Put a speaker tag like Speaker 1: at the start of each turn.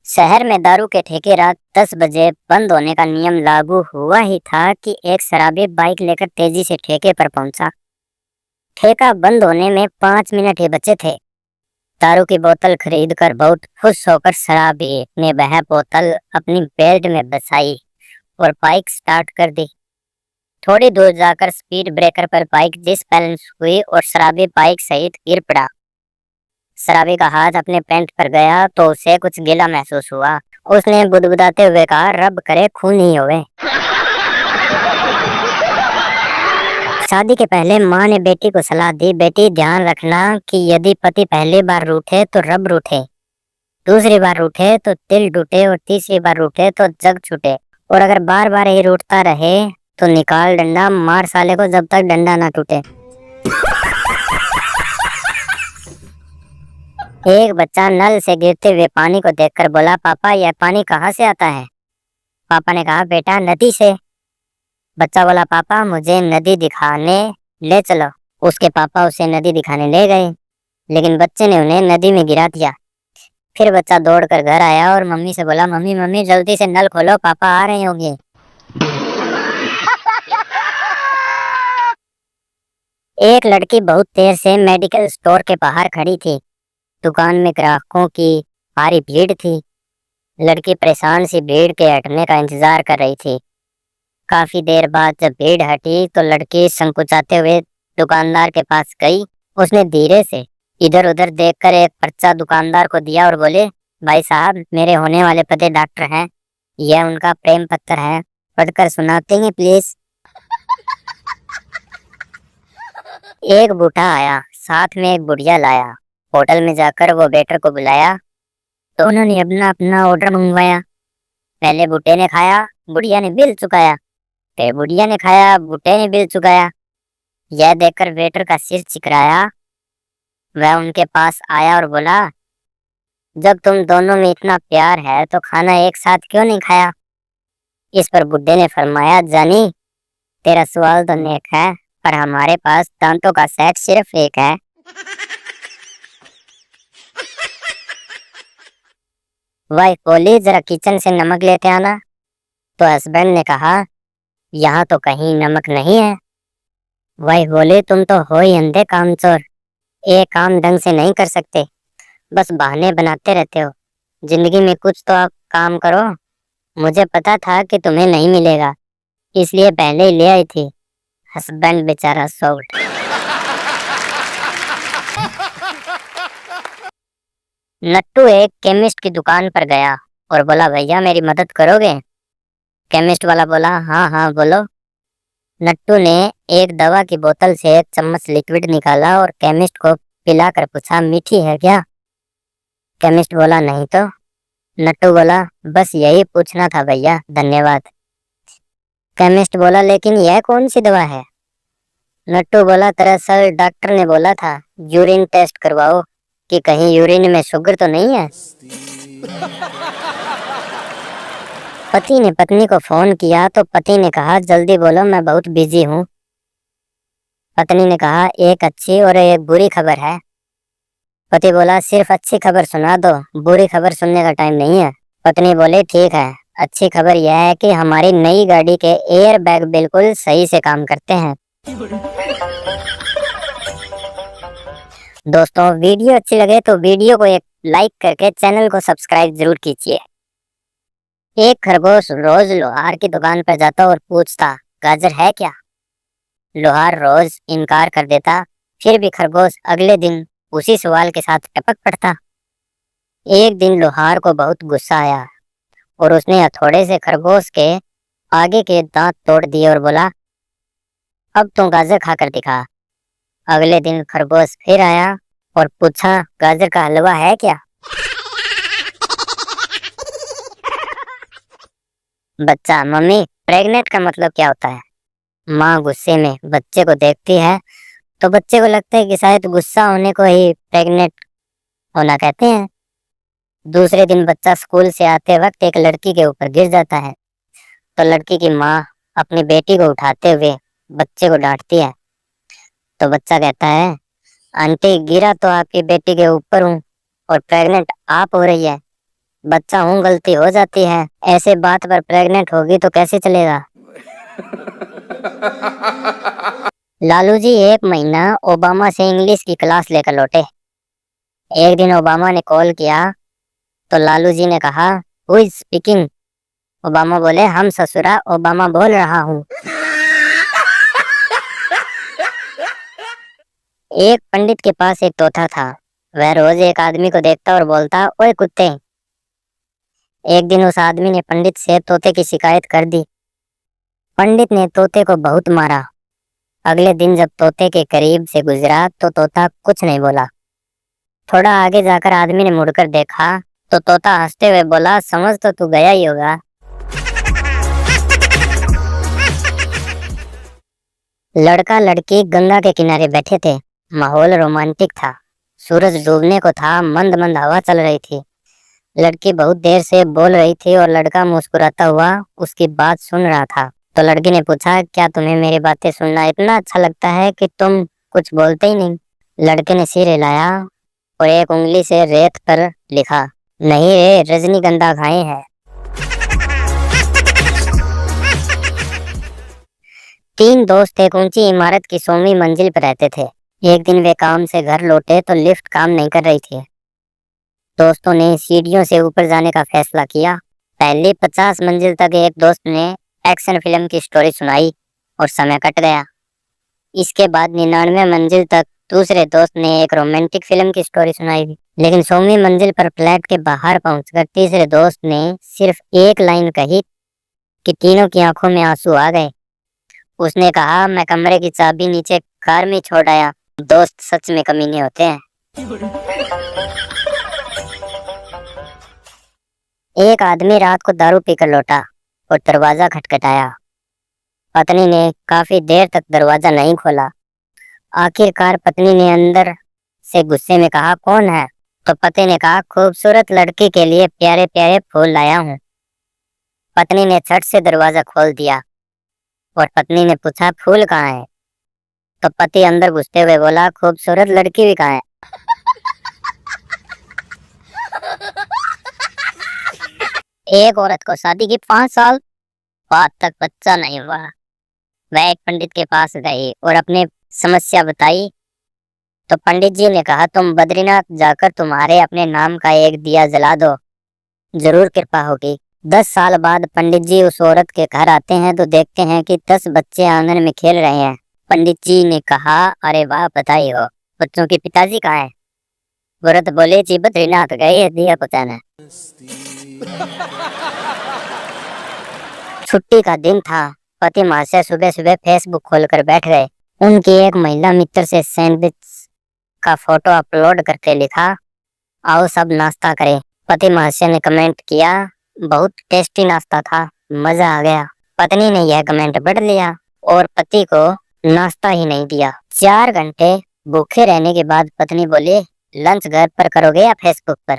Speaker 1: शहर में दारू के ठेके रात 10 बजे बंद होने का नियम लागू हुआ ही था कि एक शराबी बाइक लेकर तेजी से ठेके पर पहुंचा। ठेका बंद होने में 5 मिनट ही बचे थे। दारू की बोतल खरीदकर बहुत खुश होकर शराबी ने वह बोतल अपनी बेल्ट में बसाई और बाइक स्टार्ट कर दी। थोड़ी दूर जाकर स्पीड ब्रेकर पर बाइक डिसबैलेंस हुई और शराबी बाइक सहित गिर पड़ा। शराबी का हाथ अपने पैंट पर गया तो उसे कुछ गीला महसूस हुआ। उसने बुदबुदाते हुए कहा, रब करे खून ही होवे। शादी के पहले माँ ने बेटी को सलाह दी, बेटी ध्यान रखना कि यदि पति पहली बार रूठे तो रब रूठे, दूसरी बार रूठे तो दिल टूटे और तीसरी बार रूठे तो जग छूटे, और अगर बार बार ही रूठता रहे तो निकाल डंडा, मार साले को जब तक डंडा ना टूटे। एक बच्चा नल से गिरते हुए पानी को देखकर बोला, पापा यह पानी कहाँ से आता है? पापा ने कहा, बेटा नदी से। बच्चा बोला, पापा मुझे नदी दिखाने ले चलो। उसके पापा उसे नदी दिखाने ले गए, लेकिन बच्चे ने उन्हें नदी में गिरा दिया। फिर बच्चा दौड़कर घर आया और मम्मी से बोला, मम्मी मम्मी जल्दी से नल खोलो, पापा आ रहे होंगे। एक लड़की बहुत देर से मेडिकल स्टोर के बाहर खड़ी थी। दुकान में ग्राहकों की भारी भीड़ थी। लड़की परेशान सी भीड़ के हटने का इंतजार कर रही थी। काफी देर बाद जब भीड़ हटी तो लड़की संकुचाते हुए दुकानदार के पास गई। उसने धीरे से इधर उधर देखकर एक पर्चा दुकानदार को दिया और बोले, भाई साहब मेरे होने वाले पति डॉक्टर हैं, यह उनका प्रेम पत्र है, पढ़कर सुनाते हैं प्लीज। एक बूढ़ा आया, साथ में एक बुढ़िया लाया। होटल में जाकर वो वेटर को बुलाया तो उन्होंने अपना अपना ऑर्डर मंगवाया। पहले बूढ़े ने खाया, बुढ़िया ने बिल चुकाया, फिर बुढ़िया ने खाया, बूढ़े ने बिल चुकाया। यह देखकर वेटर का सिर चिकराया। वह उनके पास आया और बोला, जब तुम दोनों में इतना प्यार है तो खाना एक साथ क्यों नहीं खाया? इस पर बुढ़े ने फरमाया, जानी तेरा सवाल तो नेक है, पर हमारे पास दांतों का सेट सिर्फ एक है। वाइफ बोली, जरा किचन से नमक लेते आना। तो हस्बैंड ने कहा, यहाँ तो कहीं नमक नहीं है। वाइफ बोली, तुम तो हो ही अंधे कामचोर, एक काम ढंग से नहीं कर सकते, बस बहाने बनाते रहते हो। जिंदगी में कुछ तो आप काम करो। मुझे पता था कि तुम्हें नहीं मिलेगा, इसलिए पहले ही ले आई थी। हस्बैंड बेचारा सॉफ्ट। नट्टू एक केमिस्ट की दुकान पर गया और बोला, भैया मेरी मदद करोगे? केमिस्ट वाला बोला, हाँ हाँ बोलो। नट्टू ने एक दवा की बोतल से एक चम्मच लिक्विड निकाला और केमिस्ट को पिलाकर पूछा, मीठी है क्या? केमिस्ट बोला, नहीं तो। नट्टू बोला, बस यही पूछना था भैया, धन्यवाद। केमिस्ट बोला, लेकिन यह कौन सी दवा है? नट्टू बोला, दरअसल डॉक्टर ने बोला था यूरिन टेस्ट करवाओ कि कहीं यूरिन में शुगर तो नहीं है। पति ने पत्नी को फोन किया तो पति ने कहा, जल्दी बोलो मैं बहुत बिजी हूँ। पत्नी ने कहा, एक अच्छी और एक बुरी खबर है। पति बोला, सिर्फ अच्छी खबर सुना दो, बुरी खबर सुनने का टाइम नहीं है। पत्नी बोले, ठीक है, अच्छी खबर यह है कि हमारी नई गाड़ी के एयर बैग बिल्कुल सही से काम करते हैं। दोस्तों वीडियो अच्छी लगे तो वीडियो को एक लाइक करके चैनल को सब्सक्राइब जरूर कीजिए। एक खरगोश रोज लोहार की दुकान पर जाता और पूछता, गाजर है क्या? लोहार रोज इनकार कर देता, फिर भी खरगोश अगले दिन उसी सवाल के साथ टपक पड़ता। एक दिन लोहार को बहुत गुस्सा आया और उसने हथौड़े से खरगोश के आगे के दांत तोड़ दिए और बोला, अब तो गाजर खाकर दिखा। अगले दिन खरगोश फिर आया और पूछा, गाजर का हलवा है क्या? बच्चा, मम्मी प्रेग्नेंट का मतलब क्या होता है? माँ गुस्से में बच्चे को देखती है तो बच्चे को लगता है कि शायद गुस्सा होने को ही प्रेग्नेंट होना कहते हैं। दूसरे दिन बच्चा स्कूल से आते वक्त एक लड़की के ऊपर गिर जाता है तो लड़की की माँ अपनी बेटी को उठाते हुए बच्चे को डांटती है। तो बच्चा कहता है, आंटी गिरा तो आपकी बेटी के ऊपर हूँ और प्रेग्नेंट आप हो रही है। बच्चा हूँ, गलती हो जाती है। ऐसे बात पर प्रेग्नेंट होगी तो कैसे चलेगा। लालू जी एक महीना ओबामा से इंग्लिश की क्लास लेकर लौटे। एक दिन ओबामा ने कॉल किया तो लालू जी ने कहा, हु इज स्पीकिंग। ओबामा बोले, हम ससुरा ओबामा बोल रहा हूँ। एक पंडित के पास एक तोता था। वह रोज एक आदमी को देखता और बोलता, ओए कुत्ते। एक दिन उस आदमी ने पंडित से तोते की शिकायत कर दी। पंडित ने तोते को बहुत मारा। अगले दिन जब तोते के करीब से गुजरा तो तोता कुछ नहीं बोला। थोड़ा आगे जाकर आदमी ने मुड़कर देखा तो तोता हंसते हुए बोला, समझ तो तू गया ही होगा। लड़का लड़की गंगा के किनारे बैठे थे। माहौल रोमांटिक था। सूरज डूबने को था, मंद मंद हवा चल रही थी। लड़की बहुत देर से बोल रही थी और लड़का मुस्कुराता हुआ उसकी बात सुन रहा था। तो लड़की ने पूछा, क्या तुम्हें मेरी बातें सुनना इतना अच्छा लगता है कि तुम कुछ बोलते ही नहीं। लड़के ने सिर हिलाया और एक उंगली से रेत पर लिखा, नहीं रे, रजनीगंधा खाए हैं। 3 दोस्त एक ऊंची इमारत की 100वीं मंजिल पर रहते थे। एक दिन वे काम से घर लौटे तो लिफ्ट काम नहीं कर रही थी। दोस्तों ने सीढ़ियों से ऊपर जाने का फैसला किया। पहली 50 मंजिल तक एक दोस्त ने एक्शन फिल्म की स्टोरी सुनाई और समय कट गया। इसके बाद 99 मंजिल तक दूसरे दोस्त ने एक रोमांटिक फिल्म की स्टोरी सुनाई। लेकिन 100वीं मंजिल पर फ्लैट के बाहर पहुंचकर तीसरे दोस्त ने सिर्फ एक लाइन कही कि तीनों की आंखों में आंसू आ गए। उसने कहा, मैं कमरे की चाबी नीचे कार में छोड़ आया। दोस्त सच में कमीने होते हैं। एक आदमी रात को दारू पीकर लौटा और दरवाजा खटखटाया। पत्नी ने काफी देर तक दरवाजा नहीं खोला। आखिरकार पत्नी ने अंदर से गुस्से में कहा, कौन है। तो पति ने कहा, खूबसूरत लड़की के लिए प्यारे प्यारे फूल लाया हूँ। पत्नी ने झट से दरवाजा खोल दिया और पत्नी ने पूछा, फूल कहाँ है। तो पति अंदर घुसते हुए बोला, खूबसूरत लड़की भी कहाँ है। एक औरत को शादी की 5 साल बाद तक बच्चा नहीं हुआ। वह एक पंडित के पास गई और अपने समस्या बताई। तो पंडित जी ने कहा, तुम बद्रीनाथ जाकर तुम्हारे अपने नाम का एक दिया जला दो, जरूर कृपा होगी। 10 साल बाद पंडित जी उस औरत के घर आते हैं तो देखते हैं कि 10 बच्चे आंगन में खेल रहे हैं। पंडित जी ने कहा, अरे वाह, बधाई हो, बच्चों के पिताजी कहाँ हैं। औरत बोले, जी बद्रीनाथ गए दिया बुझाने। छुट्टी का दिन था। पति महाशय सुबह सुबह फेसबुक खोलकर बैठ गए। उनकी एक महिला मित्र से सैंडविच का फोटो अपलोड करके लिखा, आओ सब नाश्ता करें। पति महाशय ने कमेंट किया, बहुत टेस्टी नाश्ता था, मजा आ गया। पत्नी ने यह कमेंट पढ़ लिया और पति को नाश्ता ही नहीं दिया। 4 घंटे भूखे रहने के बाद पत्नी बोली, लंच घर पर करोगे या फेसबुक पर।